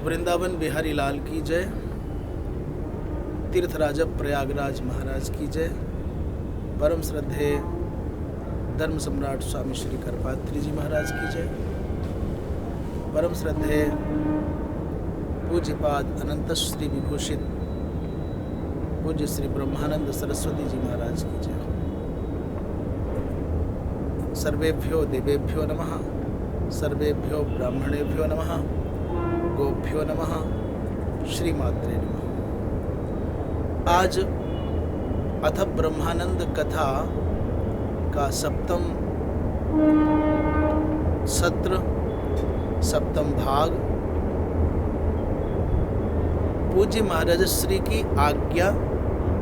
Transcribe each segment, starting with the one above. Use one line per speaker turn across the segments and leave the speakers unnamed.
वृंदावन बिहारी लाल की जय। तीर्थराज प्रयागराज महाराज की जय। परम श्रद्धेय धर्म सम्राट स्वामी श्री करपात्री जी महाराज की जय। परम श्रद्धेय पूज्यपाद अनंत श्री विभूषित पूज्य श्री ब्रह्मानंद सरस्वती जी महाराज की जय। सर्वेभ्यो देवेभ्यो नमः, सर्वेभ्यो ब्राह्मणेभ्यो नमः, गोभ्यो नमः, श्रीमात्रे नमः। आज अथ ब्रह्मानंद कथा का सप्तम सत्र, सप्तम भाग, पूज्य महाराज श्री की आज्ञा,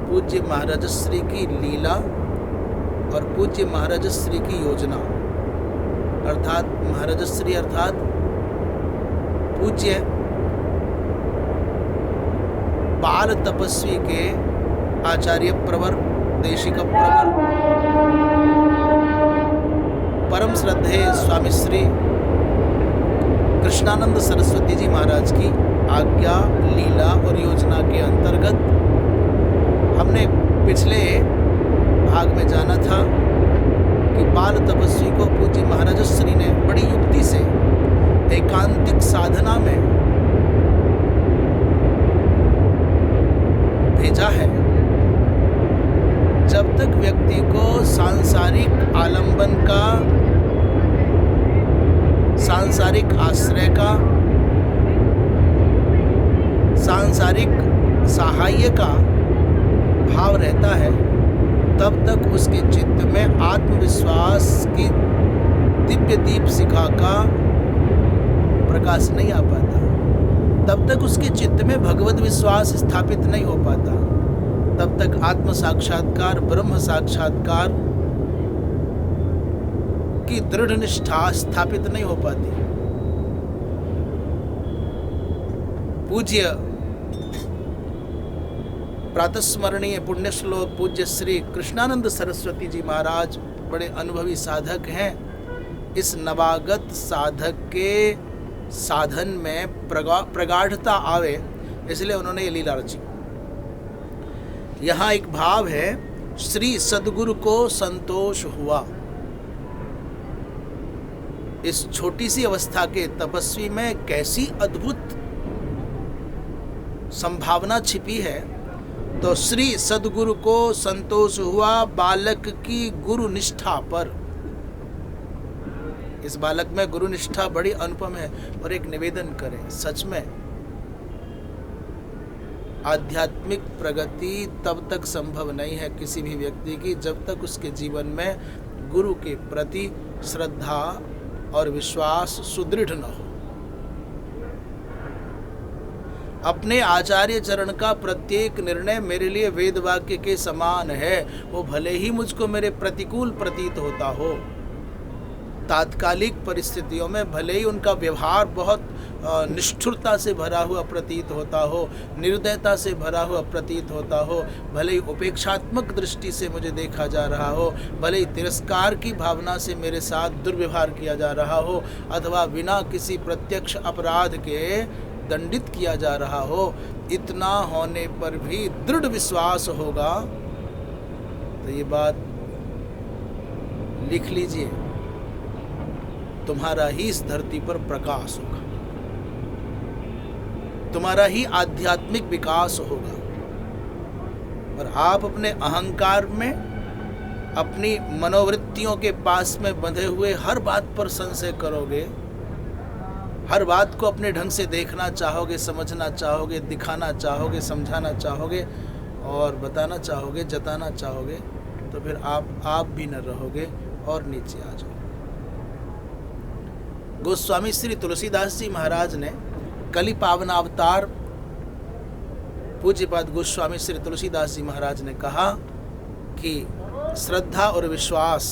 पूज्य महाराज श्री की लीला और पूज्य महाराज श्री की योजना, अर्थात महाराज श्री अर्थात पूज्य बाल तपस्वी के आचार्य प्रवर, देशिक प्रवर, परम श्रद्धेय स्वामी श्री कृष्णानंद सरस्वती जी महाराज की आज्ञा, लीला और योजना के अंतर्गत हमने पिछले भाग में जाना था कि बाल तपस्वी को पूज्य महाराज श्री ने बड़ी युक्ति से एकांतिक साधना में भेजा है। जब तक व्यक्ति को सांसारिक आलंबन का, सांसारिक आश्रय का, सांसारिक सहाय का भाव रहता है, तब तक उसके चित्त में आत्मविश्वास की दिव्य दीप शिखा का प्रकाश नहीं आ पाता। तब तक उसके चित्त में भगवत विश्वास स्थापित नहीं हो पाता। तब तक आत्म साक्षात्कार, ब्रह्म साक्षात्कार की दृढ़ निष्ठा स्थापित नहीं हो पाती। पूज्य प्रातस्मरणीय पुण्य श्लोक पूज्य श्री कृष्णानंद सरस्वती जी महाराज बड़े अनुभवी साधक हैं। इस नवागत साधक के साधन में प्रगाढ़ता आवे, इसलिए उन्होंने ये लीला रची। यहाँ एक भाव है, श्री सद्गुरु को संतोष हुआ। इस छोटी सी अवस्था के तपस्वी में कैसी अद्भुत संभावना छिपी है। तो श्री सद्गुरु को संतोष हुआ बालक की गुरु निष्ठा पर। इस बालक में गुरु निष्ठा बड़ी अनुपम है। और एक निवेदन करें, सच में आध्यात्मिक प्रगति तब तक संभव नहीं है किसी भी व्यक्ति की, जब तक उसके जीवन में गुरु के प्रति श्रद्धा और विश्वास सुदृढ़ न हो। अपने आचार्य चरण का प्रत्येक निर्णय मेरे लिए वेद वाक्य के समान है, वो भले ही मुझको मेरे प्रतिकूल प्रतीत होता हो। तात्कालिक परिस्थितियों में भले ही उनका व्यवहार बहुत निष्ठुरता से भरा हुआ प्रतीत होता हो, निर्दयता से भरा हुआ प्रतीत होता हो, भले ही उपेक्षात्मक दृष्टि से मुझे देखा जा रहा हो, भले ही तिरस्कार की भावना से मेरे साथ दुर्व्यवहार किया जा रहा हो, अथवा बिना किसी प्रत्यक्ष अपराध के दंडित किया जा रहा हो, इतना होने पर भी दृढ़ विश्वास होगा। तो ये बात लिख लीजिए, तुम्हारा ही इस धरती पर प्रकाश होगा, तुम्हारा ही आध्यात्मिक विकास होगा। और आप अपने अहंकार में, अपनी मनोवृत्तियों के पास में बंधे हुए हर बात पर संशय करोगे, हर बात को अपने ढंग से देखना चाहोगे, समझना चाहोगे, दिखाना चाहोगे, समझाना चाहोगे और बताना चाहोगे, जताना चाहोगे, तो फिर आप भी न रहोगे और नीचे आ जाओगे। गोस्वामी श्री तुलसीदास जी महाराज ने कलि पावनावतार पूज्यपाद गोस्वामी श्री तुलसीदास जी महाराज ने कहा कि श्रद्धा और विश्वास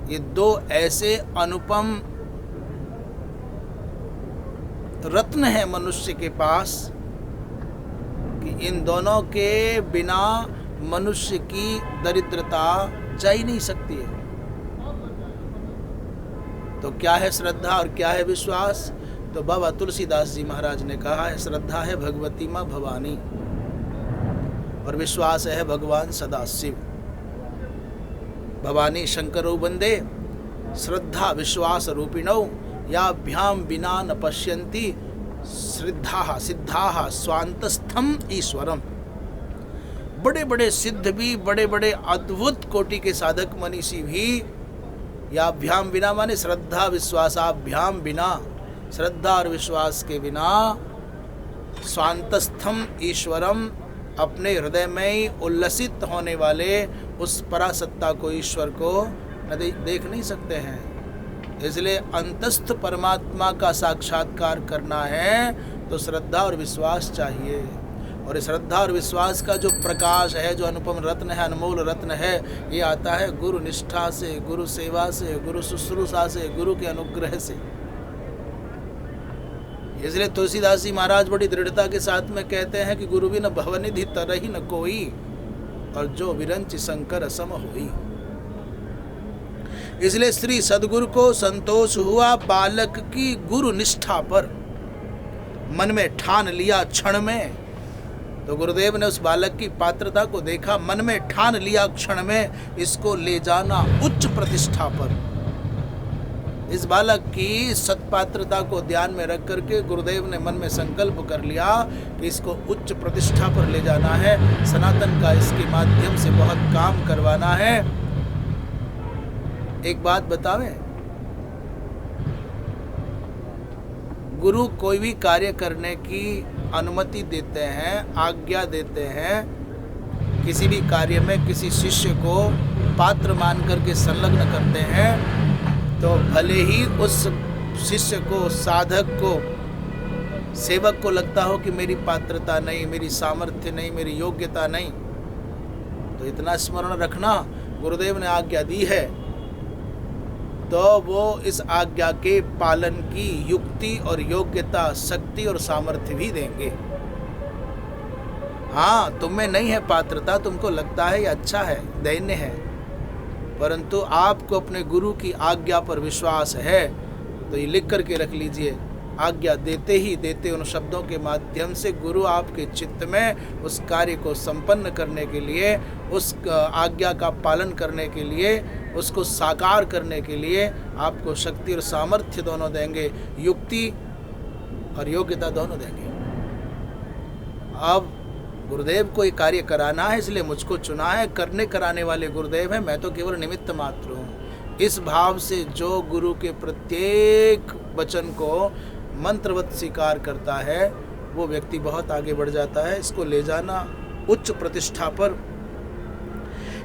ये दो ऐसे अनुपम रत्न है मनुष्य के पास कि इन दोनों के बिना मनुष्य की दरिद्रता जा ही नहीं सकती है। तो क्या है श्रद्धा और क्या है विश्वास? तो बाबा तुलसीदास जी महाराज ने कहा है, श्रद्धा है भगवती माँ भवानी और विश्वास है भगवान सदाशिव। भवानी शंकरो वंदे श्रद्धा विश्वास रूपिणौ याभ्याम विना न पश्यन्ति श्रद्धा सिद्धा स्वांतस्थम ईश्वरम। बड़े बड़े सिद्ध भी, बड़े बड़े अद्भुत कोटि के साधक मनीषी भी याभ्याम बिना माने श्रद्धा विश्वासाभ्याम बिना, श्रद्धा और विश्वास के बिना स्वांतस्थम ईश्वरम, अपने हृदय में ही उल्लसित होने वाले उस परासत्ता को, ईश्वर को देख नहीं सकते हैं। इसलिए अंतस्थ परमात्मा का साक्षात्कार करना है तो श्रद्धा और विश्वास चाहिए। और श्रद्धा और विश्वास का जो प्रकाश है, जो अनुपम रत्न है, अनमोल रत्न है, ये आता है गुरु निष्ठा से, गुरु सेवा से, गुरु शुश्रूषा से, गुरु के अनुग्रह से। इसलिए तुलसीदास जी महाराज बड़ी दृढ़ता के साथ में कहते हैं कि गुरु बिन भवनिधि तरहि न कोई, और जो विरंच शंकर सम होई। इसलिए श्री सद्गुरु को संतोष हुआ बालक की गुरु निष्ठा पर, मन में ठान लिया क्षण में। तो गुरुदेव ने उस बालक की पात्रता को देखा, मन में ठान लिया क्षण में इसको ले जाना उच्च प्रतिष्ठा पर। इस बालक की सत्पात्रता को ध्यान में रख करके गुरुदेव ने मन में संकल्प कर लिया कि इसको उच्च प्रतिष्ठा पर ले जाना है, सनातन का इसके माध्यम से बहुत काम करवाना है। एक बात बतावें, गुरु कोई भी कार्य करने की अनुमति देते हैं, आज्ञा देते हैं, किसी भी कार्य में किसी शिष्य को पात्र मान करके संलग्न करते हैं, तो भले ही उस शिष्य को, साधक को, सेवक को लगता हो कि मेरी पात्रता नहीं, मेरी सामर्थ्य नहीं, मेरी योग्यता नहीं, तो इतना स्मरण रखना, गुरुदेव ने आज्ञा दी है तो वो इस आज्ञा के पालन की युक्ति और योग्यता, शक्ति और सामर्थ्य भी देंगे। हाँ, तुम में नहीं है पात्रता, तुमको लगता है ये अच्छा है, दैन्य है, परंतु आपको अपने गुरु की आज्ञा पर विश्वास है तो ये लिख करके रख लीजिए। आज्ञा देते ही देते उन शब्दों के माध्यम से गुरु आपके चित्त में उस कार्य को संपन्न करने के लिए, उस आज्ञा का पालन करने के लिए, उसको साकार करने के लिए आपको शक्ति और सामर्थ्य दोनों देंगे, युक्ति और योग्यता दोनों देंगे। अब गुरुदेव को ये कार्य कराना है, इसलिए मुझको चुना है, करने कराने वाले गुरुदेव हैं, मैं तो केवल निमित्त मात्र हूँ। इस भाव से जो गुरु के प्रत्येक वचन को मंत्रवत स्वीकार करता है वो व्यक्ति बहुत आगे बढ़ जाता है। इसको ले जाना उच्च प्रतिष्ठा पर।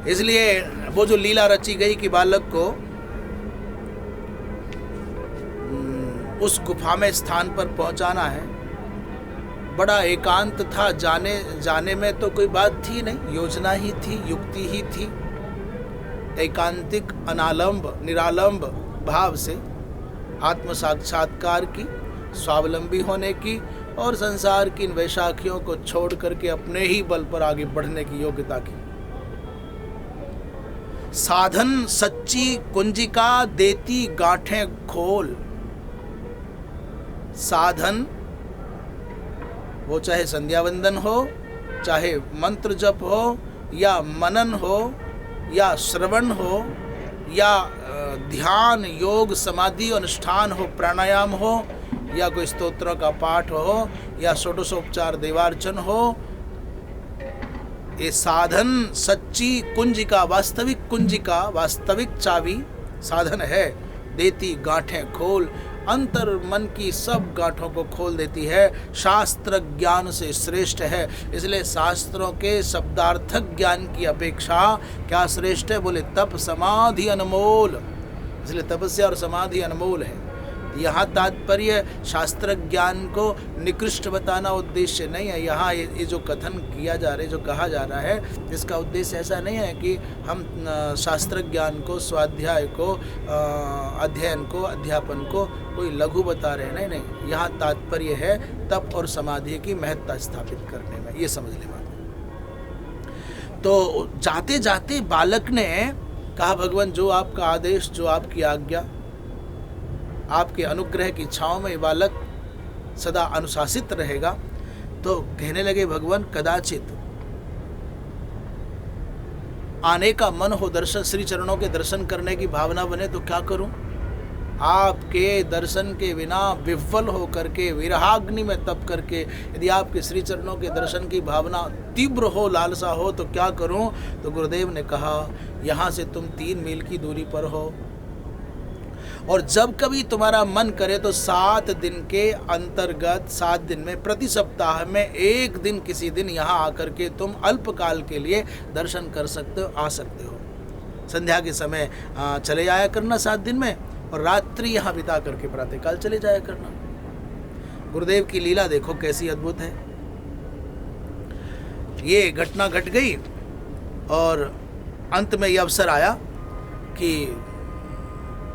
इसलिए वो जो लीला रची गई कि बालक को उस गुफा में स्थान पर पहुंचाना है, बड़ा एकांत था, जाने में तो कोई बात थी नहीं, योजना ही थी, युक्ति ही थी। एकांतिक, अनालंब, निरालंब भाव से आत्म साक्षात्कार की, स्वावलंबी होने की और संसार की इन वैशाखियों को छोड़ करके अपने ही बल पर आगे बढ़ने की योग्यता की। साधन सच्ची कुंजिका देती गांठें खोल। साधन वो चाहे संध्या वंदन हो, चाहे मंत्र जप हो, या मनन हो, या श्रवण हो, या ध्यान, योग, समाधि, अनुष्ठान हो, प्राणायाम हो, या कोई स्तोत्रों का पाठ हो, या षोडशोपचार देवार्चन हो, ये साधन सच्ची कुंजिका, वास्तविक कुंजिका, वास्तविक चाबी साधन है। देती गांठें खोल, अंतर मन की सब गांठों को खोल देती है। शास्त्र ज्ञान से श्रेष्ठ है। इसलिए शास्त्रों के शब्दार्थक ज्ञान की अपेक्षा क्या श्रेष्ठ है? बोले तप समाधि अनमोल। इसलिए तपस्या और समाधि अनमोल है। यहाँ तात्पर्य शास्त्र ज्ञान को निकृष्ट बताना उद्देश्य नहीं है। यहाँ ये जो कथन किया जा रहा है, जो कहा जा रहा है, इसका उद्देश्य ऐसा नहीं है कि हम शास्त्र ज्ञान को, स्वाध्याय को, अध्ययन को, अध्यापन को कोई लघु बता रहे हैं। नहीं नहीं, यहाँ तात्पर्य है तप और समाधि की महत्ता स्थापित करने में। ये समझ ले बात। तो जाते जाते बालक ने कहा, भगवान जो आपका आदेश, जो आपकी आज्ञा, आपके अनुग्रह की छाँव में बालक सदा अनुशासित रहेगा। तो कहने लगे भगवान कदाचित आने का मन हो, दर्शन श्री चरणों के दर्शन करने की भावना बने तो क्या करूं? आपके दर्शन के बिना विह्वल हो करके विरहाग्नि में तप करके यदि आपके श्री चरणों के दर्शन की भावना तीव्र हो, लालसा हो तो क्या करूं? तो गुरुदेव ने कहा यहाँ से तुम 3 मील की दूरी पर हो और जब कभी तुम्हारा मन करे तो 7 दिन के अंतर्गत 7 दिन में प्रति सप्ताह में 1 दिन किसी दिन यहाँ आकर के तुम अल्पकाल के लिए दर्शन कर सकते हो, आ सकते हो। संध्या के समय चले जाया करना 7 दिन में और रात्रि यहाँ बिता करके प्रातःकाल चले जाया करना। गुरुदेव की लीला देखो कैसी अद्भुत है। ये घटना घट गई और अंत में यह अवसर आया कि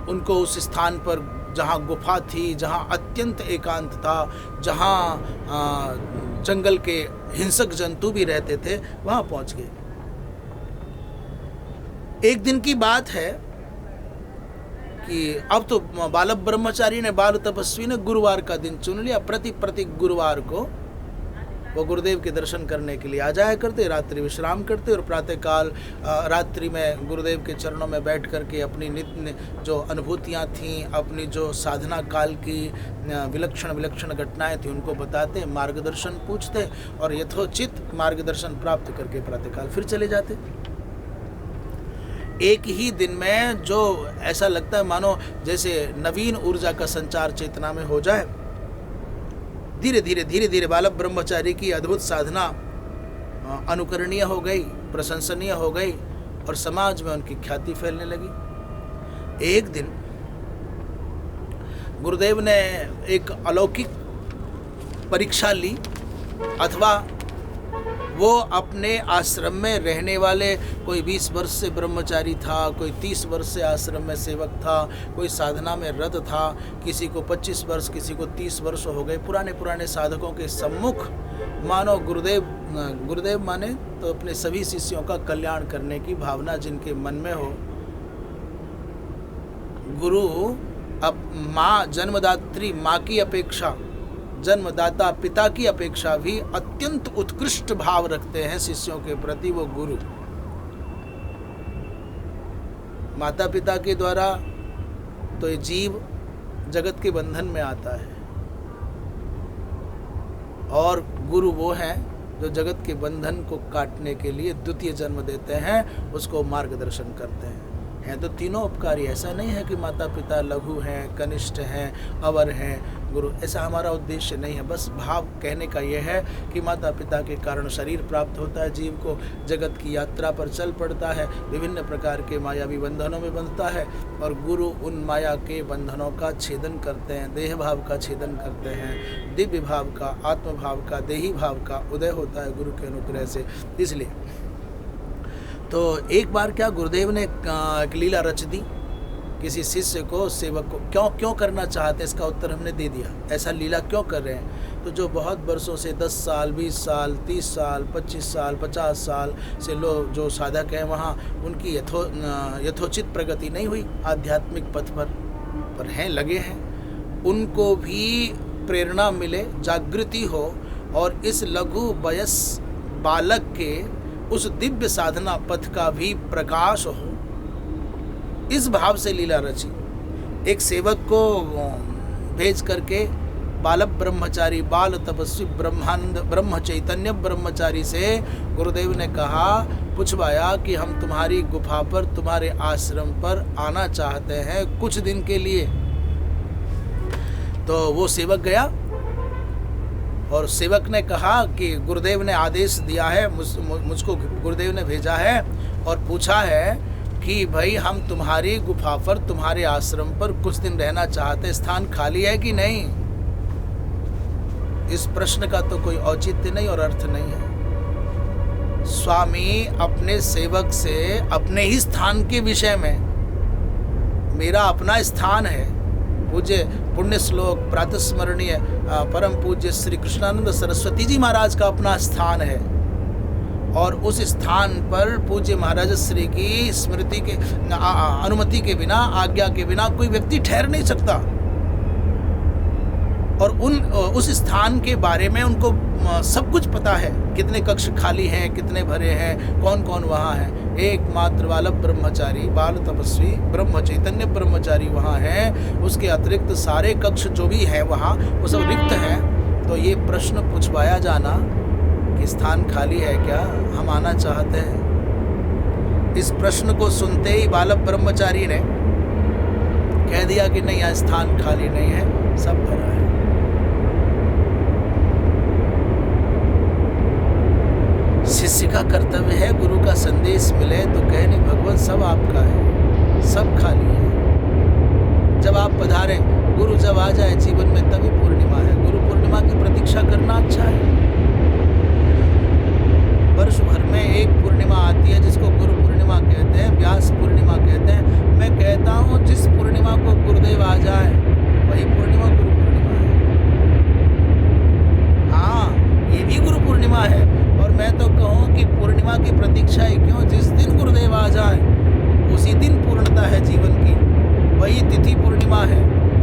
उनको उस स्थान पर जहाँ गुफा थी, जहाँ अत्यंत एकांत था, जहाँ जंगल के हिंसक जंतु भी रहते थे, वहाँ पहुँच गए। एक दिन की बात है कि अब तो बालक ब्रह्मचारी ने, बाल तपस्वी ने गुरुवार का दिन चुन लिया। प्रति गुरुवार को वो गुरुदेव के दर्शन करने के लिए आ जाया करते, रात्रि विश्राम करते और प्रातःकाल रात्रि में गुरुदेव के चरणों में बैठ करके अपनी नित्य जो अनुभूतियाँ थीं, अपनी जो साधना काल की विलक्षण घटनाएं थी उनको बताते, मार्गदर्शन पूछते और यथोचित मार्गदर्शन प्राप्त करके प्रातःकाल फिर चले जाते। एक ही दिन में जो ऐसा लगता है मानो जैसे नवीन ऊर्जा का संचार चेतना में हो जाए। धीरे धीरे बालक ब्रह्मचारी की अद्भुत साधना अनुकरणीय हो गई, प्रशंसनीय हो गई और समाज में उनकी ख्याति फैलने लगी। एक दिन गुरुदेव ने एक अलौकिक परीक्षा ली, अथवा वो अपने आश्रम में रहने वाले, कोई 20 वर्ष से ब्रह्मचारी था, कोई 30 वर्ष से आश्रम में सेवक था, कोई साधना में रत था, किसी को 25 वर्ष, किसी को 30 वर्ष हो गए। पुराने साधकों के सम्मुख मानो गुरुदेव माने तो अपने सभी शिष्यों का कल्याण करने की भावना जिनके मन में हो। गुरु अब माँ, जन्मदात्री माँ की अपेक्षा, जन्मदाता पिता की अपेक्षा भी अत्यंत उत्कृष्ट भाव रखते हैं शिष्यों के प्रति वो गुरु। माता पिता के द्वारा तो ये जीव जगत के बंधन में आता है और गुरु वो हैं जो जगत के बंधन को काटने के लिए द्वितीय जन्म देते हैं, उसको मार्गदर्शन करते हैं। तो तीनों उपकारी, ऐसा नहीं है कि माता पिता लघु हैं, कनिष्ठ हैं, अवर हैं, गुरु, ऐसा हमारा उद्देश्य नहीं है। बस भाव कहने का यह है कि माता पिता के कारण शरीर प्राप्त होता है, जीव को जगत की यात्रा पर चल पड़ता है, विभिन्न प्रकार के मायावी बंधनों में बंधता है और गुरु उन माया के बंधनों का छेदन करते हैं, देह भाव का छेदन करते हैं, दिव्य भाव का, आत्म भाव का, देही भाव का उदय होता है गुरु के अनुग्रह से। इसलिए तो एक बार क्या गुरुदेव ने एक लीला रच दी किसी शिष्य को, सेवक को। क्यों करना चाहते हैं इसका उत्तर हमने दे दिया। ऐसा लीला क्यों कर रहे हैं? तो जो बहुत वर्षों से 10 साल, 20 साल, 30 साल, 25 साल, 50 साल से लोग जो साधक हैं वहाँ उनकी यथोचित प्रगति नहीं हुई आध्यात्मिक पथ पर हैं, लगे हैं, उनको भी प्रेरणा मिले, जागृति हो और इस लघु वयस बालक के उस दिव्य साधना पथ का भी प्रकाश हो, इस भाव से लीला रची। एक सेवक को भेज करके बालक ब्रह्मचारी, बाल तपस्वी ब्रह्मानंद ब्रह्म चैतन्य ब्रह्मचारी से गुरुदेव ने कहा, पूछवाया कि हम तुम्हारी गुफा पर, तुम्हारे आश्रम पर आना चाहते हैं कुछ दिन के लिए। तो वो सेवक गया और सेवक ने कहा कि गुरुदेव ने आदेश दिया है, मुझको गुरुदेव ने भेजा है और पूछा है कि भाई हम तुम्हारी गुफा पर, तुम्हारे आश्रम पर कुछ दिन रहना चाहते, स्थान खाली है कि नहीं। इस प्रश्न का तो कोई औचित्य नहीं और अर्थ नहीं है। स्वामी अपने सेवक से अपने ही स्थान के विषय में, मेरा अपना स्थान है, पूज्य पुण्य श्लोक प्रातस्मरणीय परम पूज्य श्री कृष्णानंद सरस्वती जी महाराज का अपना स्थान है और उस स्थान पर पूज्य महाराज श्री की स्मृति के अनुमति के बिना, आज्ञा के बिना कोई व्यक्ति ठहर नहीं सकता। और उस स्थान के बारे में उनको सब कुछ पता है, कितने कक्ष खाली हैं, कितने भरे हैं, कौन कौन वहाँ है। एकमात्र बाल ब्रह्मचारी, बाल तपस्वी ब्रह्म चैतन्य ब्रह्मचारी वहाँ है। उसके अतिरिक्त सारे कक्ष जो भी हैं वहाँ वो सब रिक्त हैं। तो ये प्रश्न पूछवाया जाना कि स्थान खाली है क्या, हम आना चाहते हैं, इस प्रश्न को सुनते ही बाल ब्रह्मचारी ने कह दिया कि नहीं, यहाँ स्थान खाली नहीं है, सब भरा है। शिष्य का कर्तव्य है, गुरु का संदेश मिले तो कहे नहीं भगवान सब आपका है, सब खाली है। जब आप पधारें, गुरु जब आ जाए जीवन में तभी पूर्णिमा है। गुरु पूर्णिमा की प्रतीक्षा करना अच्छा है। वर्ष भर में एक पूर्णिमा आती है जिसको गुरु पूर्णिमा कहते हैं, व्यास पूर्णिमा कहते हैं। मैं कहता हूँ जिस पूर्णिमा को गुरुदेव आ जाए वही पूर्णिमा गुरु पूर्णिमा है। हाँ, ये भी गुरु पूर्णिमा है। और मैं तो कहूँ कि पूर्णिमा की प्रतीक्षा ही क्यों, जिस दिन गुरुदेव आ जाए उसी दिन पूर्णता है जीवन की। वही तिथि पूर्णिमा है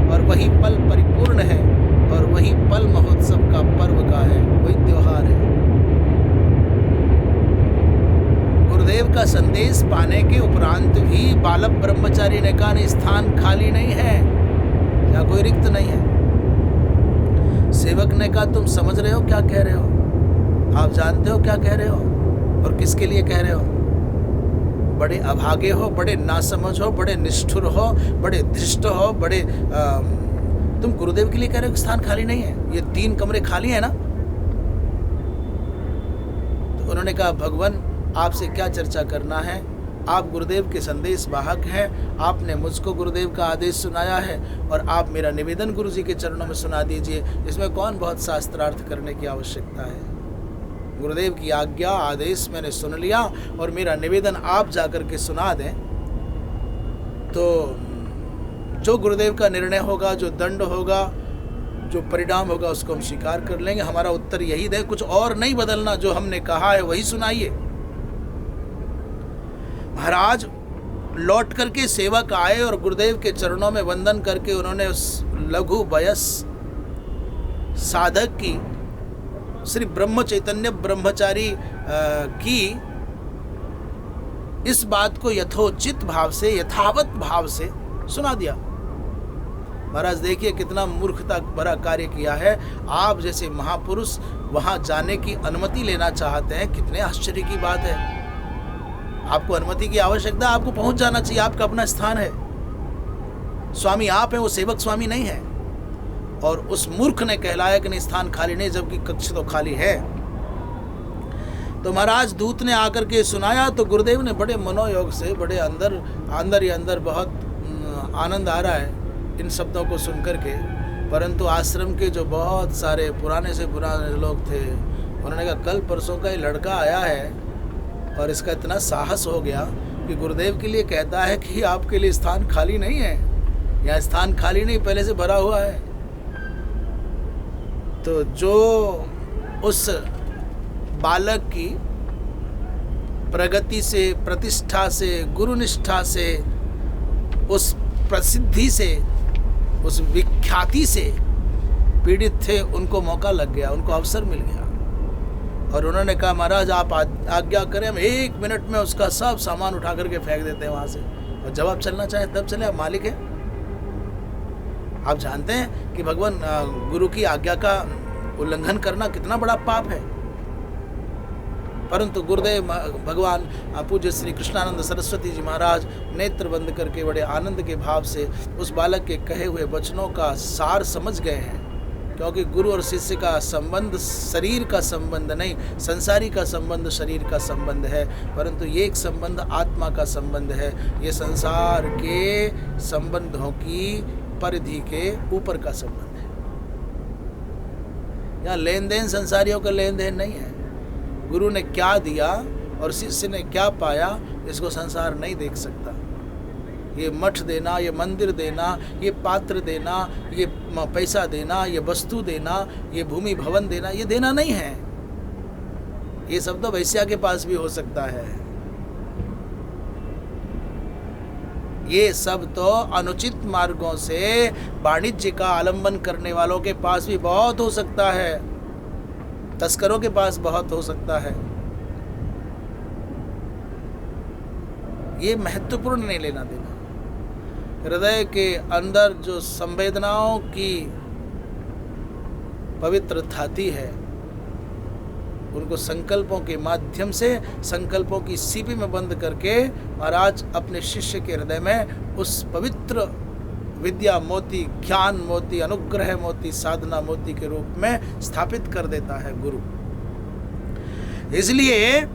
और वही पल परिपूर्ण है और वही पल महोत्सव का पर्व का है, वही त्योहार है। गुरुदेव का संदेश पाने के उपरांत भी बालक ब्रह्मचारी ने कहा नहीं, स्थान खाली नहीं है, या कोई रिक्त नहीं है। सेवक ने कहा तुम समझ रहे हो क्या कह रहे हो, आप जानते हो क्या कह रहे हो और किसके लिए कह रहे हो। बड़े अभागे हो, बड़े नासमझ हो, बड़े निष्ठुर हो, बड़े धृष्ट हो, बड़े तुम गुरुदेव के लिए कह रहे हो कि स्थान खाली नहीं है, ये 3 कमरे खाली है ना। तो उन्होंने कहा भगवान आपसे क्या चर्चा करना है, आप गुरुदेव के संदेश वाहक हैं, आपने मुझको गुरुदेव का आदेश सुनाया है और आप मेरा निवेदन गुरु जी के चरणों में सुना दीजिए। इसमें कौन बहुत शास्त्रार्थ करने की आवश्यकता है। गुरुदेव की आज्ञा आदेश मैंने सुन लिया और मेरा निवेदन आप जाकर के सुना दें तो जो गुरुदेव का निर्णय होगा, जो दंड होगा, जो परिणाम होगा उसको हम स्वीकार कर लेंगे। हमारा उत्तर यही दे, कुछ और नहीं बदलना, जो हमने कहा है वही सुनाइए। महाराज लौट करके सेवक आए और गुरुदेव के चरणों में वंदन करके उन्होंने उस लघु वयस साधक की, श्री ब्रह्म चैतन्य ब्रह्मचारी की इस बात को यथोचित भाव से, यथावत भाव से सुना दिया। महाराज देखिए कितना मूर्खता भरा कार्य किया है। आप जैसे महापुरुष वहां जाने की अनुमति लेना चाहते हैं, कितने आश्चर्य की बात है। आपको अनुमति की आवश्यकता, आपको पहुंच जाना चाहिए, आपका अपना स्थान है। स्वामी आप हैं, वो सेवक स्वामी नहीं है। और उस मूर्ख ने कहलाया कि नहीं स्थान खाली नहीं, जबकि कक्ष तो खाली है। तो महाराज दूत ने आकर के सुनाया तो गुरुदेव ने बड़े मनोयोग से, बड़े अंदर ही अंदर बहुत आनंद आ रहा है इन शब्दों को सुनकर के। परंतु आश्रम के जो बहुत सारे पुराने से पुराने लोग थे, उन्होंने कहा कल परसों का ये लड़का आया है और इसका इतना साहस हो गया कि गुरुदेव के लिए कहता है कि आपके लिए स्थान खाली नहीं है, यहाँ स्थान खाली नहीं, पहले से भरा हुआ है। तो जो उस बालक की प्रगति से, प्रतिष्ठा से, गुरुनिष्ठा से, उस प्रसिद्धि से, उस विख्याति से पीड़ित थे, उनको मौका लग गया, उनको अवसर मिल गया। और उन्होंने कहा महाराज आप आज्ञा करें, हम 1 मिनट में उसका सब सामान उठा करके फेंक देते हैं वहाँ से, और जब आप चलना चाहें तब चले, आप मालिक हैं। आप जानते हैं कि भगवान गुरु की आज्ञा का उल्लंघन करना कितना बड़ा पाप है। परंतु गुरुदेव भगवान पूज्य श्री कृष्णानंद सरस्वती जी महाराज नेत्र बंद करके बड़े आनंद के भाव से उस बालक के कहे हुए वचनों का सार समझ गए हैं। क्योंकि गुरु और शिष्य का संबंध शरीर का संबंध नहीं, संसारी का संबंध शरीर का संबंध है, परंतु ये एक संबंध आत्मा का संबंध है। ये संसार के संबंधों की परिधि के ऊपर का संबंध है। यहाँ लेन देन संसारियों का लेन देन नहीं है। गुरु ने क्या दिया और शिष्य ने क्या पाया, इसको संसार नहीं देख सकता। ये मठ देना, ये मंदिर देना, ये पात्र देना, ये पैसा देना, ये वस्तु देना, ये भूमि भवन देना, ये देना नहीं है। ये सब तो वैश्या के पास भी हो सकता है। ये सब तो अनुचित मार्गों से वाणिज्य का आलंबन करने वालों के पास भी बहुत हो सकता है, तस्करों के पास बहुत हो सकता है। ये महत्वपूर्ण नहीं लेना देना। हृदय के अंदर जो संवेदनाओं की पवित्र धाती है, उनको संकल्पों के माध्यम से, संकल्पों की सीपी में बंद करके महाराज अपने शिष्य के हृदय में उस पवित्र विद्या मोती, ज्ञान मोती, अनुग्रह मोती, साधना मोती के रूप में स्थापित कर देता है गुरु। इसलिए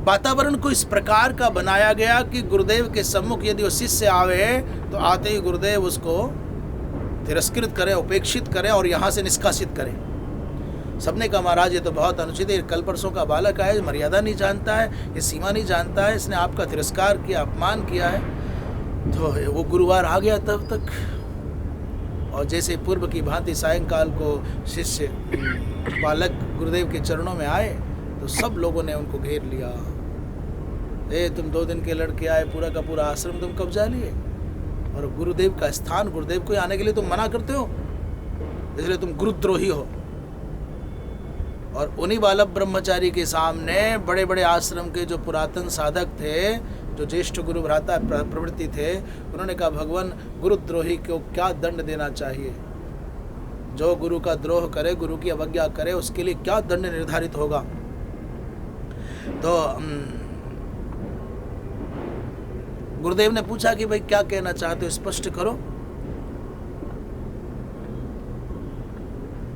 वातावरण को इस प्रकार का बनाया गया कि गुरुदेव के सम्मुख यदि वो शिष्य आवे तो आते ही गुरुदेव उसको तिरस्कृत करें, उपेक्षित करें और यहाँ से निष्कासित करें। सबने कहा महाराज ये तो बहुत अनुचित है, कल परसों का बालक है, मर्यादा नहीं जानता है, ये सीमा नहीं जानता है, इसने आपका तिरस्कार किया, अपमान किया है। तो वो गुरुवार आ गया तब तक, और जैसे पूर्व की भांति सायंकाल को शिष्य बालक गुरुदेव के चरणों में आए तो सब लोगों ने उनको घेर लिया। तुम 2 दिन के लड़के आए, पूरा का पूरा आश्रम तुम कब्जा लिए, और गुरुदेव का स्थान, गुरुदेव को आने के लिए तुम मना करते हो, इसलिए तुम गुरुद्रोही हो। और उन्हीं बालक ब्रह्मचारी के सामने बड़े बड़े आश्रम के जो पुरातन साधक थे, जो ज्येष्ठ गुरु भ्राता प्रवृत्ति थे, उन्होंने कहा भगवान गुरुद्रोही को क्या दंड देना चाहिए? जो गुरु का द्रोह करे, गुरु की अवज्ञा करे, उसके लिए क्या दंड निर्धारित होगा? तो गुरुदेव ने पूछा कि भाई क्या कहना चाहते हो, स्पष्ट करो।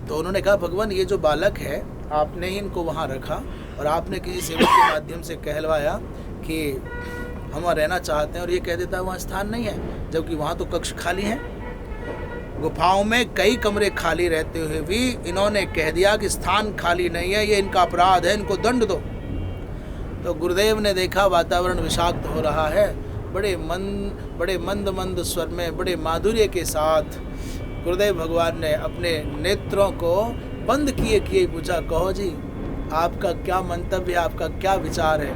तो उन्होंने कहा भगवान ये जो बालक है, आपने ही इनको वहाँ रखा और आपने किसी सेवक के माध्यम से कहलवाया कि हम वहाँ रहना चाहते हैं, और ये कह देता है वहाँ स्थान नहीं है, जबकि वहाँ तो कक्ष खाली हैं। गुफाओं में कई कमरे खाली रहते हुए भी इन्होंने कह दिया कि स्थान खाली नहीं है, ये इनका अपराध है, इनको दंड दो। तो गुरुदेव ने देखा वातावरण विषाक्त हो रहा है, बड़े मंद मंद स्वर में, बड़े माधुर्य के साथ गुरुदेव भगवान ने अपने नेत्रों को बंद किए किए पूछा, कहो जी आपका क्या मंतव्य है, आपका क्या विचार है,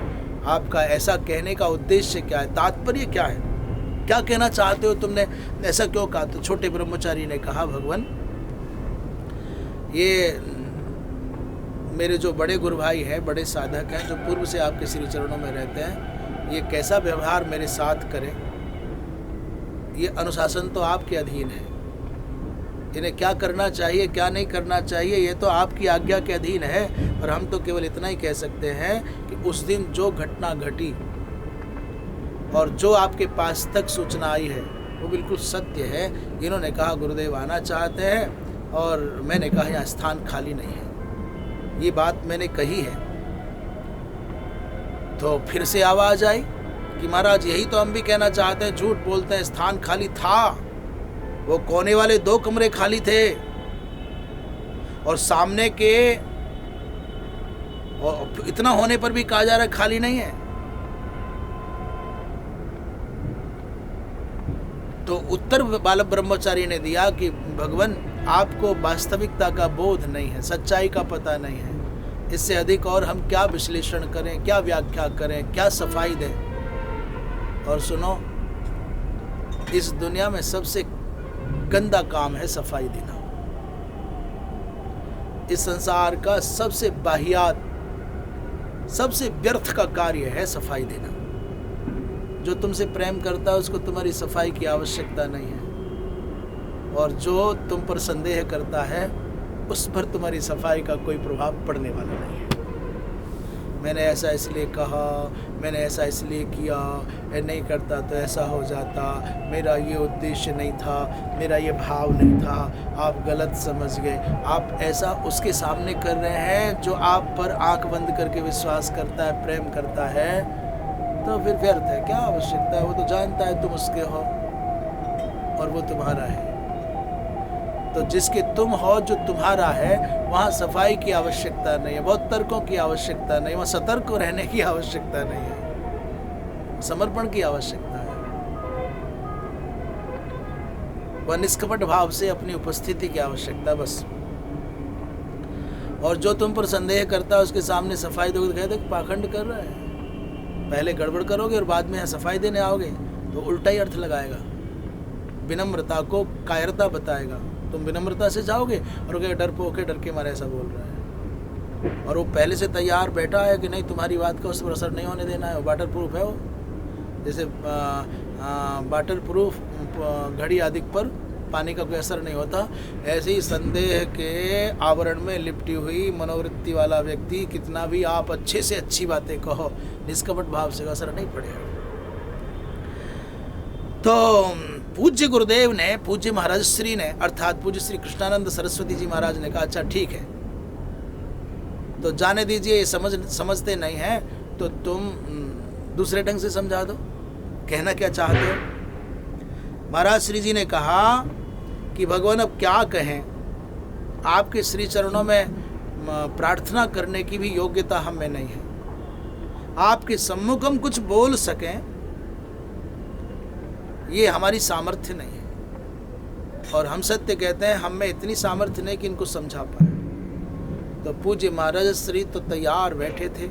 आपका ऐसा कहने का उद्देश्य क्या है, तात्पर्य क्या है, क्या कहना चाहते हो, तुमने ऐसा क्यों कहा? तो छोटे ब्रह्मचारी ने कहा भगवान ये मेरे जो बड़े गुरु भाई हैं, बड़े साधक हैं, जो पूर्व से आपके श्री चरणों में रहते हैं, ये कैसा व्यवहार मेरे साथ करें, ये अनुशासन तो आपके अधीन है। इन्हें क्या करना चाहिए, क्या नहीं करना चाहिए, ये तो आपकी आज्ञा के अधीन है। और हम तो केवल इतना ही कह सकते हैं कि उस दिन जो घटना घटी और जो आपके पास तक सूचना आई है वो बिल्कुल सत्य है। इन्होंने कहा गुरुदेव आना चाहते हैं और मैंने कहा यहाँ स्थान खाली नहीं है, ये बात मैंने कही है। तो फिर से आवाज़ आई कि महाराज यही तो हम भी कहना चाहते हैं, झूठ बोलते हैं, स्थान खाली था, वो कोने वाले 2 कमरे खाली थे और सामने के, और इतना होने पर भी कहा जा रहा है खाली नहीं है। तो उत्तर बालक ब्रह्मचारी ने दिया कि भगवान आपको वास्तविकता का बोध नहीं है, सच्चाई का पता नहीं है, इससे अधिक और हम क्या विश्लेषण करें, क्या व्याख्या करें, क्या सफाई दें। और सुनो, इस दुनिया में सबसे गंदा काम है सफाई देना। इस संसार का सबसे बाहियात, सबसे व्यर्थ का कार्य है सफाई देना। जो तुमसे प्रेम करता है उसको तुम्हारी सफाई की आवश्यकता नहीं है, और जो तुम पर संदेह करता है उस पर तुम्हारी सफाई का कोई प्रभाव पड़ने वाला नहीं है। मैंने ऐसा इसलिए कहा, मैंने ऐसा इसलिए किया, नहीं करता तो ऐसा हो जाता, मेरा ये उद्देश्य नहीं था, मेरा ये भाव नहीं था, आप गलत समझ गए। आप ऐसा उसके सामने कर रहे हैं जो आप पर आंख बंद करके विश्वास करता है, प्रेम करता है, तो फिर व्यर्थ है। क्या आवश्यकता है? वो तो जानता है तुम उसके हो और वो तुम्हारा है। तो जिसके तुम हो, जो तुम्हारा है, वहाँ सफाई की आवश्यकता नहीं है, बहुत तर्कों की आवश्यकता नहीं, वहाँ सतर्क रहने की आवश्यकता नहीं है, समर्पण की आवश्यकता है। वह निष्कपट भाव से अपनी उपस्थिति की आवश्यकता बस। और जो तुम पर संदेह करता है उसके सामने सफाई दोगे तो कहते पाखंड कर रहा है, पहले गड़बड़ करोगे और बाद में यहाँ सफाई देने आओगे तो उल्टा ही अर्थ लगाएगा। विनम्रता को कायरता बताएगा। तुम विनम्रता से जाओगे और कहे डर के मारे ऐसा बोल रहा है, और वो पहले से तैयार बैठा है कि नहीं तुम्हारी बात का उस पर असर नहीं होने देना है। वो वाटर प्रूफ है। वो जैसे वाटर प्रूफ घड़ी आदि पर पानी का कोई असर नहीं होता, ऐसे ही संदेह के आवरण में लिपटी हुई मनोवृत्ति वाला व्यक्ति कितना भी आप अच्छे से अच्छी बातें कहो, निष्कपट भाव से असर नहीं पड़ेगा। तो पूज्य गुरुदेव ने, पूज्य महाराज श्री ने अर्थात पूज्य श्री कृष्णानंद सरस्वती जी महाराज ने कहा अच्छा ठीक है, तो जाने दीजिए, ये समझते नहीं हैं तो तुम दूसरे ढंग से समझा दो, कहना क्या चाहते हो। महाराज श्री जी ने कहा कि भगवान अब क्या कहें, आपके श्री चरणों में प्रार्थना करने की भी योग्यता हमें नहीं है। आपके सम्मुख हम कुछ बोल सकें ये हमारी सामर्थ्य नहीं है, और हम सत्य कहते हैं हम में इतनी सामर्थ्य नहीं कि इनको समझा पाए। तो पूज्य महाराज श्री तो तैयार बैठे थे,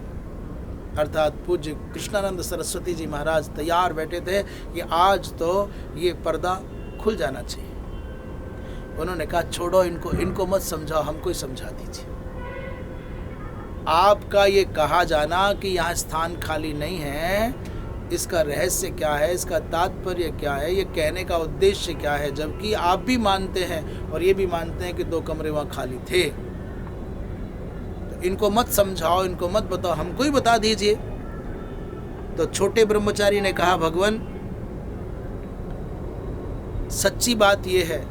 अर्थात पूज्य कृष्णानंद सरस्वती जी महाराज तैयार बैठे थे कि आज तो ये पर्दा खुल जाना चाहिए। उन्होंने कहा छोड़ो इनको मत समझाओ, हमको ही समझा दीजिए। आपका ये कहा जाना कि यहाँ स्थान खाली नहीं है, इसका रहस्य क्या है, इसका तात्पर्य क्या है, ये कहने का उद्देश्य क्या है, जबकि आप भी मानते हैं और ये भी मानते हैं कि 2 कमरे वहाँ खाली थे। तो इनको मत समझाओ, इनको मत बताओ, हमको ही बता दीजिए। तो छोटे ब्रह्मचारी ने कहा भगवान सच्ची बात यह है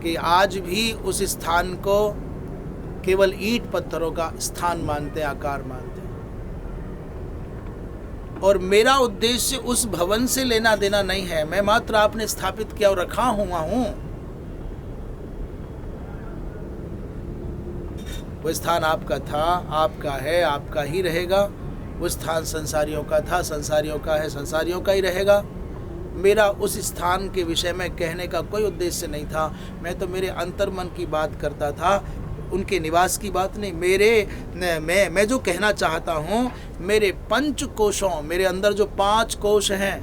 कि आज भी उस स्थान को केवल ईंट पत्थरों का स्थान मानते हैं, आकार मानते हैं, और मेरा उद्देश्य उस भवन से लेना देना नहीं है। मैं मात्र आपने स्थापित किया और रखा हुआ हूं। वो स्थान आपका था, आपका है, आपका ही रहेगा। वो स्थान संसारियों का था, संसारियों का है, संसारियों का ही रहेगा। मेरा उस स्थान के विषय में कहने का कोई उद्देश्य नहीं था। मैं तो मेरे अंतर्मन की बात करता था, उनके निवास की बात नहीं। मैं जो कहना चाहता हूँ, मेरे 5 कोशों, मेरे अंदर जो 5 कोश हैं,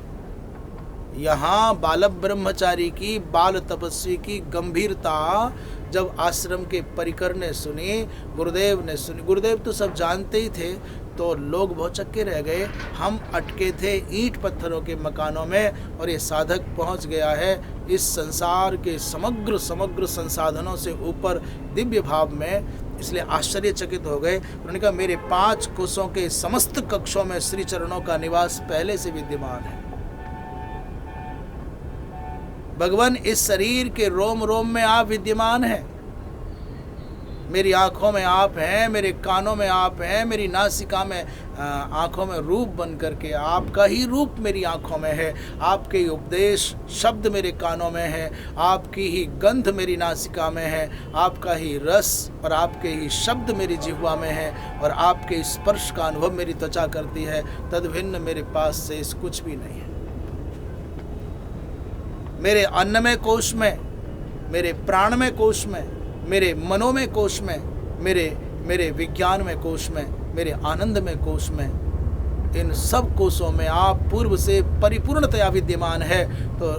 यहाँ बाल ब्रह्मचारी की, बाल तपस्वी की गंभीरता जब आश्रम के परिकर ने सुनी, गुरुदेव ने सुनी, गुरुदेव तो सब जानते ही थे, तो लोग बहुत चक्के रह गए। हम अटके थे ईंट पत्थरों के मकानों में, और ये साधक पहुंच गया है इस संसार के समग्र संसाधनों से ऊपर दिव्य भाव में। इसलिए आश्चर्यचकित हो गए। उन्होंने कहा मेरे 5 कोशों के समस्त कक्षों में श्री चरणों का निवास पहले से विद्यमान है। भगवान इस शरीर के रोम रोम में आप विद्यमान हैं। मेरी आँखों में आप हैं, मेरे कानों में आप हैं, मेरी नासिका में आँखों में रूप बन करके आपका ही रूप मेरी आँखों में है, आपके ही उपदेश शब्द मेरे कानों में है, आपकी ही गंध मेरी नासिका में है, आपका ही रस और आपके ही शब्द मेरी जिह्वा में है, और आपके स्पर्श का अनुभव मेरी त्वचा करती है। तद भिन्न मेरे पास से इस कुछ भी नहीं है। मेरे अन्नमय कोश में, मेरे प्राणमय कोश में, मेरे मनोमय कोश में, मेरे विज्ञानमय कोश में, मेरे आनंदमय कोश में, इन सब कोशों में आप पूर्व से परिपूर्णतया विद्यमान है। तो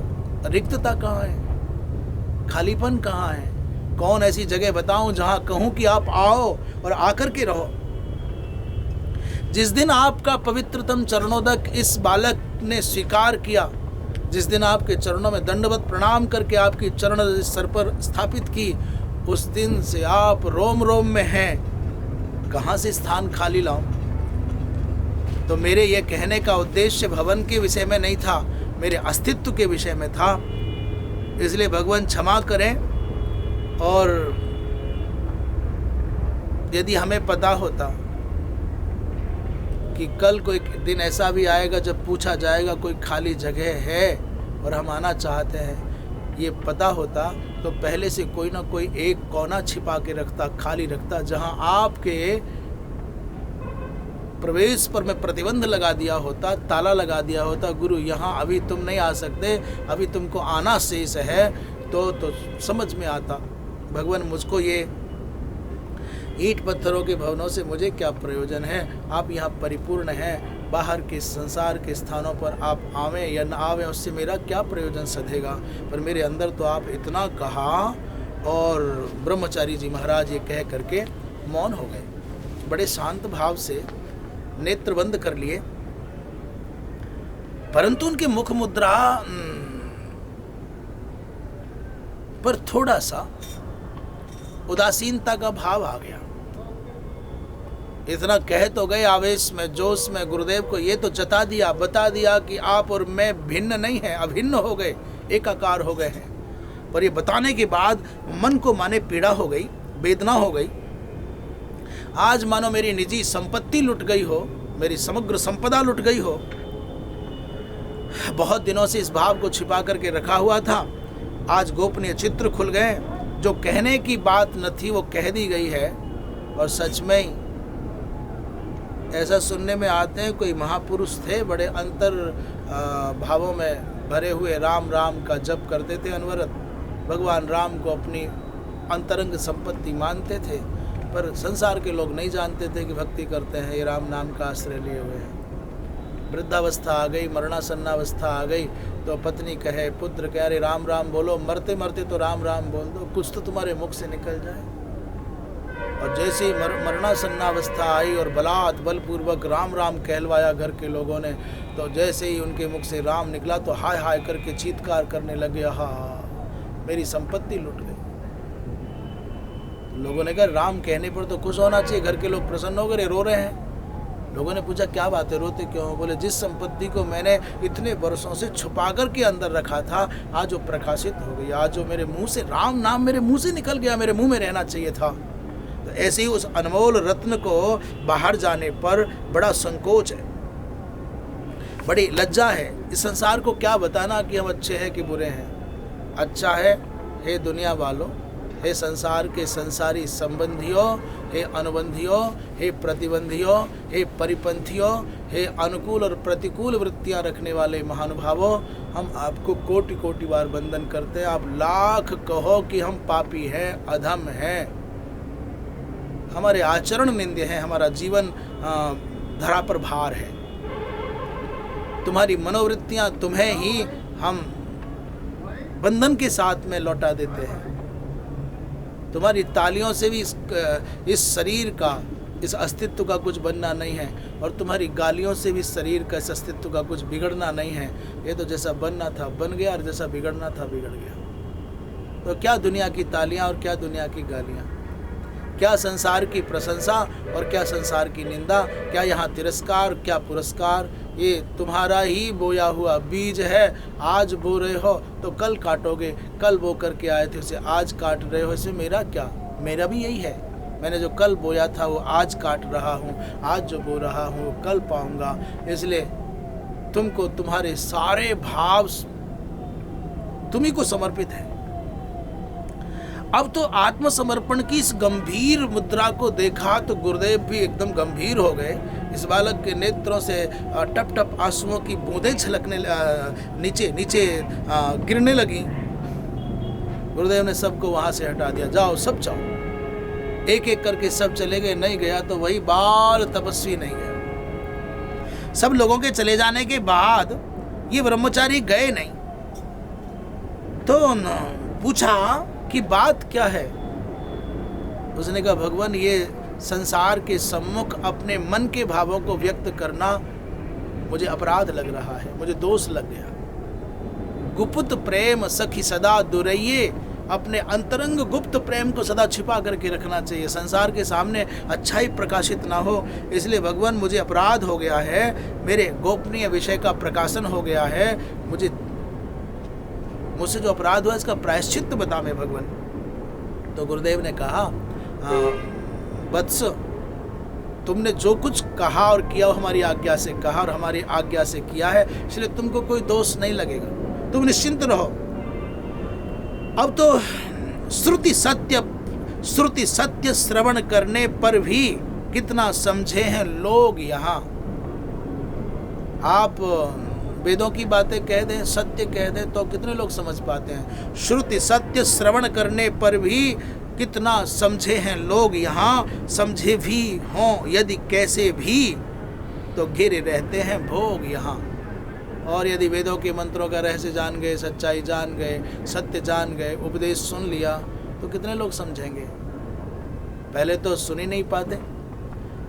रिक्तता कहाँ है, खालीपन कहाँ है? कौन ऐसी जगह बताऊं जहां कहूं कि आप आओ और आकर के रहो? जिस दिन आपका पवित्रतम चरणोदक इस बालक ने स्वीकार किया, जिस दिन आपके चरणों में दंडवत प्रणाम करके आपकी चरण सर पर स्थापित की, उस दिन से आप रोम रोम में हैं। कहाँ से स्थान खाली लाऊं? तो मेरे ये कहने का उद्देश्य भवन के विषय में नहीं था, मेरे अस्तित्व के विषय में था। इसलिए भगवान क्षमा करें। और यदि हमें पता होता कि कल कोई दिन ऐसा भी आएगा जब पूछा जाएगा कोई खाली जगह है और हम आना चाहते हैं, ये पता होता तो पहले से कोई ना कोई एक कोना छिपा के रखता, खाली रखता, जहां आपके प्रवेश पर मैं प्रतिबंध लगा दिया होता, ताला लगा दिया होता, गुरु यहाँ अभी तुम नहीं आ सकते, अभी तुमको आना शेष है। तो समझ में आता भगवान मुझको ये ईंट पत्थरों के भवनों से मुझे क्या प्रयोजन है, आप यहाँ परिपूर्ण हैं। बाहर के संसार के स्थानों पर आप आवें या न आवें, उससे मेरा क्या प्रयोजन सधेगा, पर मेरे अंदर तो आप इतना कहा। और ब्रह्मचारी जी महाराज ये कह करके मौन हो गए, बड़े शांत भाव से नेत्र बंद कर लिए, परंतु उनके मुख मुद्रा पर थोड़ा सा उदासीनता का भाव आ गया। इतना कह तो गए आवेश में, जोश में, गुरुदेव को ये तो जता दिया, बता दिया कि आप और मैं भिन्न नहीं हैं, अभिन्न हो गए, एकाकार हो गए हैं। पर ये बताने के बाद मन को माने पीड़ा हो गई, वेदना हो गई। आज मानो मेरी निजी संपत्ति लुट गई हो, मेरी समग्र संपदा लुट गई हो। बहुत दिनों से इस भाव को छिपा करके रखा हुआ था, आज गोपनीय चित्र खुल गए। जो कहने की बात न थी वो कह दी गई है। और सच में ही ऐसा सुनने में आते हैं, कोई महापुरुष थे, बड़े अंतर भावों में भरे हुए राम राम का जप करते थे अनवरत, भगवान राम को अपनी अंतरंग संपत्ति मानते थे, पर संसार के लोग नहीं जानते थे कि भक्ति करते हैं, ये राम नाम का आश्रय लिए हुए हैं। वृद्धावस्था आ गई, मरणासन्नावस्था आ गई, तो पत्नी कहे, पुत्र कह, अरे राम राम बोलो, मरते मरते तो राम राम बोल दो, कुछ तो तुम्हारे मुख से निकल जाए। और जैसे ही मरणासन्नावस्था आई और बलपूर्वक राम राम कहलवाया घर के लोगों ने, तो जैसे ही उनके मुख से राम निकला तो हाय हाय करके चीत्कार करने लगे, हा मेरी संपत्ति लुट गई। लोगों ने कहा राम कहने पर तो खुश होना चाहिए, घर के लोग प्रसन्न हो गए, रो रहे हैं। लोगों ने पूछा क्या बात है, रोते क्यों? बोले जिस संपत्ति को मैंने इतने वर्षों से छुपा कर के अंदर रखा था, आज वो प्रकाशित हो गई, आज वो मेरे मुंह से राम नाम मेरे मुंह से निकल गया, मेरे मुंह में रहना चाहिए था। तो ऐसे ही उस अनमोल रत्न को बाहर जाने पर बड़ा संकोच है, बड़ी लज्जा है। इस संसार को क्या बताना कि हम अच्छे हैं कि बुरे हैं। अच्छा है, हे दुनिया वालों, हे संसार के संसारी संबंधियों, हे अनुबंधियों, हे प्रतिबंधियों, हे परिपंथियों, हे अनुकूल और प्रतिकूल वृत्तियां रखने वाले महानुभावों, हम आपको कोटि कोटि बार वंदन करते हैं। आप लाख कहो कि हम पापी हैं, अधम हैं, हमारे आचरण निंद्य हैं, हमारा जीवन धरा पर भार है। तुम्हारी मनोवृत्तियां तुम्हें ही हम बंधन के साथ में लौटा देते हैं। तुम्हारी तालियों से भी इस शरीर का, इस अस्तित्व का कुछ बनना नहीं है, और तुम्हारी गालियों से भी शरीर का, इस अस्तित्व का कुछ बिगड़ना नहीं है। ये तो जैसा बनना था बन गया, और जैसा बिगड़ना था बिगड़ गया। तो क्या दुनिया की तालियां और क्या दुनिया की गालियां, क्या संसार की प्रशंसा और क्या संसार की निंदा, क्या यहाँ तिरस्कार क्या पुरस्कार। ये तुम्हारा ही बोया हुआ बीज है, आज बो रहे हो तो कल काटोगे, कल बो करके आए थे उसे आज काट रहे हो, इसमें मेरा क्या? मेरा भी यही है, मैंने जो कल बोया था वो आज काट रहा हूँ, आज जो बो रहा हूँ वो कल पाऊँगा। इसलिए तुमको तुम्हारे सारे भाव तुम्ही को समर्पित है। अब तो आत्मसमर्पण की इस गंभीर मुद्रा को देखा तो गुरुदेव भी एकदम गंभीर हो गए। इस बालक के नेत्रों से टप टप आंसुओं की बूंदें छलकने नीचे नीचे गिरने लगी। गुरुदेव ने सबको वहां से हटा दिया, जाओ सब जाओ। एक एक करके सब चले गए, नहीं गया तो वही बाल तपस्वी नहीं गया। सब लोगों के चले जाने के बाद ये ब्रह्मचारी गए नहीं, तो पूछा कि बात क्या है। उसने कहा भगवान, ये संसार के सम्मुख अपने मन के भावों को व्यक्त करना मुझे अपराध लग रहा है, मुझे दोष लग गया। गुप्त प्रेम सखी सदा दुरैये, अपने अंतरंग गुप्त प्रेम को सदा छिपा करके रखना चाहिए, संसार के सामने अच्छाई प्रकाशित ना हो। इसलिए भगवान मुझे अपराध हो गया है, मेरे गोपनीय विषय का प्रकाशन हो गया है, मुझसे जो अपराध हुआ इसका प्रायश्चित्त बता मैं भगवान। तो गुरुदेव ने कहा वत्स, तुमने जो कुछ कहा और किया वो हमारी आज्ञा से कहा और हमारी आज्ञा से किया है, इसलिए तुमको कोई दोष नहीं लगेगा, तुम निश्चिंत रहो। अब तो श्रुति सत्य श्रवण करने पर भी कितना समझे हैं लोग। यहाँ आप वेदों की बातें कह दें, सत्य कह दें तो कितने लोग समझ पाते हैं। श्रुति सत्य श्रवण करने पर भी कितना समझे हैं लोग। यहाँ समझे भी हों यदि कैसे भी, तो घिरे रहते हैं भोग यहाँ। और यदि वेदों के मंत्रों का रहस्य जान गए, सच्चाई जान गए, सत्य जान गए, उपदेश सुन लिया, तो कितने लोग समझेंगे। पहले तो सुन ही नहीं पाते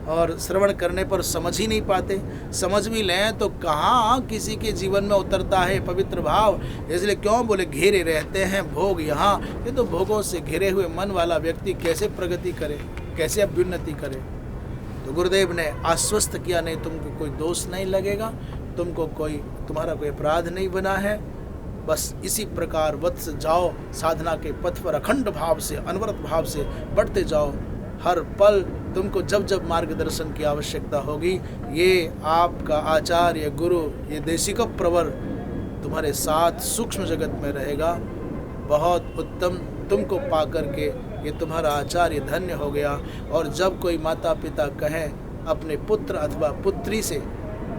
और श्रवण करने पर समझ ही नहीं पाते। समझ भी लें तो कहाँ किसी के जीवन में उतरता है पवित्र भाव। इसलिए क्यों बोले घेरे रहते हैं भोग यहाँ। ये तो भोगों से घिरे हुए मन वाला व्यक्ति कैसे प्रगति करे, कैसे अभ्युन्नति करे। तो गुरुदेव ने आश्वस्त किया, नहीं तुमको कोई दोष नहीं लगेगा, तुम्हारा कोई अपराध नहीं बना है। बस इसी प्रकार वत्स जाओ, साधना के पथ पर अखंड भाव से, अनवरत भाव से बढ़ते जाओ। हर पल तुमको जब जब मार्गदर्शन की आवश्यकता होगी, ये आपका आचार्य गुरु, ये देशिक प्रवर तुम्हारे साथ सूक्ष्म जगत में रहेगा। बहुत उत्तम, तुमको पा करके ये तुम्हारा आचार्य धन्य हो गया। और जब कोई माता पिता कहें अपने पुत्र अथवा पुत्री से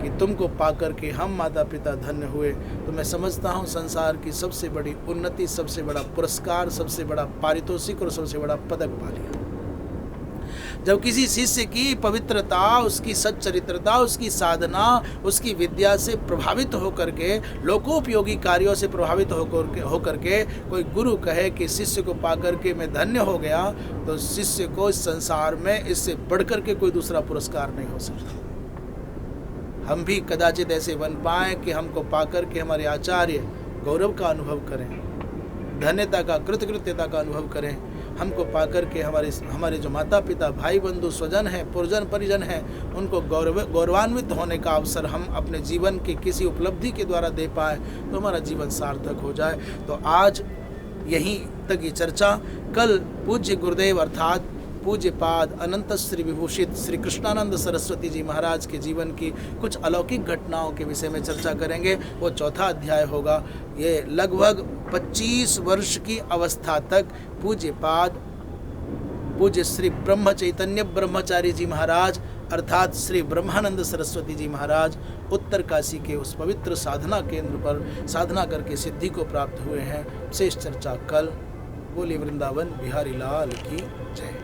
कि तुमको पाकर के हम माता पिता धन्य हुए, तो मैं समझता हूँ संसार की सबसे बड़ी उन्नति, सबसे बड़ा पुरस्कार, सबसे बड़ा पारितोषिक और सबसे बड़ा पदक पा लिया। जब किसी शिष्य की पवित्रता, उसकी सच्चरित्रता, उसकी साधना, उसकी विद्या से प्रभावित होकर के, लोकोपयोगी कार्यों से प्रभावित होकर के कोई गुरु कहे कि शिष्य को पाकर के मैं धन्य हो गया, तो शिष्य को इस संसार में इससे बढ़कर के कोई दूसरा पुरस्कार नहीं हो सकता। हम भी कदाचित ऐसे बन पाएं कि हमको पाकर के हमारे आचार्य गौरव का अनुभव करें, धन्यता का, कृतकृत्यता का अनुभव करें। हमको पाकर के हमारे जो माता पिता, भाई बंधु, स्वजन हैं, पुरजन परिजन हैं, उनको गौरवान्वित होने का अवसर हम अपने जीवन की किसी उपलब्धि के द्वारा दे पाए, तो हमारा जीवन सार्थक हो जाए। तो आज यहीं तक ये चर्चा। कल पूज्य गुरुदेव अर्थात पूज्य पाद अनंत श्री विभूषित श्री कृष्णानंद सरस्वती जी महाराज के जीवन की कुछ अलौकिक घटनाओं के विषय में चर्चा करेंगे। वो चौथा अध्याय होगा। ये लगभग 25 वर्ष की अवस्था तक पूज्य पाद पूज्य श्री ब्रह्म चैतन्य ब्रह्मचारी जी महाराज अर्थात श्री ब्रह्मानंद सरस्वती जी महाराज उत्तर काशी के उस पवित्र साधना केंद्र पर साधना करके सिद्धि को प्राप्त हुए हैं। शेष चर्चा कल। बोलिए वृंदावन बिहारी लाल की जय।